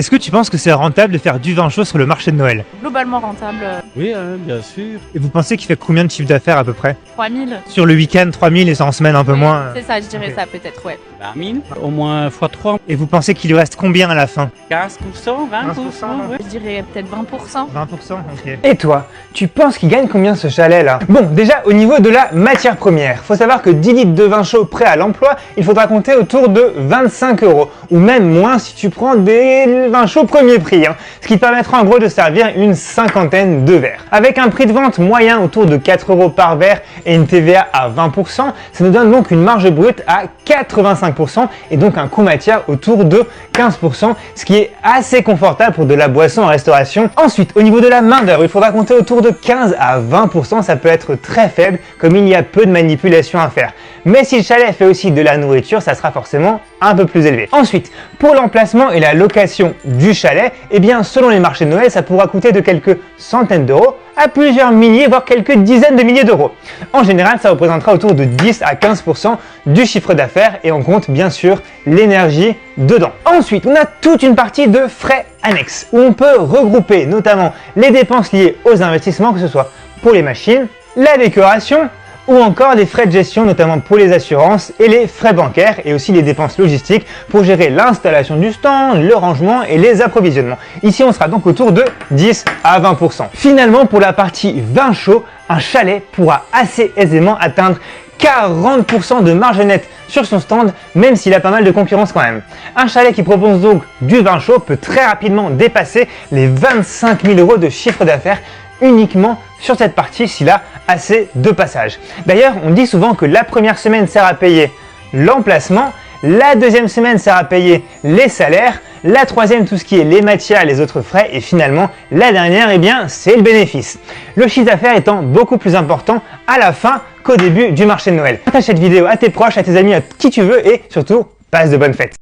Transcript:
Est-ce que tu penses que c'est rentable de faire du vin chaud sur le marché de Noël? Globalement rentable, Oui, hein, bien sûr. Et vous pensez qu'il fait combien de chiffre d'affaires à peu près? 3000. Sur le week-end, 3000 et en semaine un peu Oui, moins. c'est ça, je dirais Ok. ça peut-être, ouais. 20 000, au moins x3. Et vous pensez qu'il lui reste combien à la fin? 15%, 20%, ouais. Je dirais peut-être 20%. 20%, ok. Et toi, tu penses qu'il gagne combien ce chalet là? Bon, déjà au niveau de la matière première, faut savoir que 10 litres de vin chaud prêt à l'emploi, il faudra compter autour de 25 €, ou même moins si tu prends des vins chauds premier prix, hein, ce qui te permettra en gros de servir une cinquantaine de verres. Avec un prix de vente moyen autour de 4 € par verre et une TVA à 20%, ça nous donne donc une marge brute à 85% et donc un coût matière autour de 15%, ce qui est assez confortable pour de la boisson en restauration. Ensuite, au niveau de la main d'œuvre, il faudra compter autour de 15 à 20%, ça peut être très faible comme il y a peu de manipulation à faire. Mais si le chalet fait aussi de la nourriture, ça sera forcément un peu plus élevé. Ensuite, pour l'emplacement et la location du chalet, eh bien selon les marchés de Noël, ça pourra coûter de quelques centaines d'euros à plusieurs milliers, voire quelques dizaines de milliers d'euros. En général, ça représentera autour de 10 à 15% du chiffre d'affaires et on compte bien sûr l'énergie dedans. Ensuite, on a toute une partie de frais annexes où on peut regrouper notamment les dépenses liées aux investissements, que ce soit pour les machines, la décoration, ou encore les frais de gestion, notamment pour les assurances et les frais bancaires et aussi les dépenses logistiques pour gérer l'installation du stand, le rangement et les approvisionnements. Ici, on sera donc autour de 10 à 20%. Finalement, pour la partie vin chaud, un chalet pourra assez aisément atteindre 40% de marge nette sur son stand, même s'il a pas mal de concurrence quand même. Un chalet qui propose donc du vin chaud peut très rapidement dépasser les 25 000 € de chiffre d'affaires uniquement sur cette partie s'il a assez de passages. D'ailleurs, on dit souvent que la première semaine sert à payer l'emplacement, la deuxième semaine sert à payer les salaires, la troisième tout ce qui est les matières, les autres frais et finalement la dernière, eh bien c'est le bénéfice. Le chiffre d'affaires étant beaucoup plus important à la fin qu'au début du marché de Noël. Partage cette vidéo à tes proches, à tes amis, à qui tu veux et surtout passe de bonnes fêtes.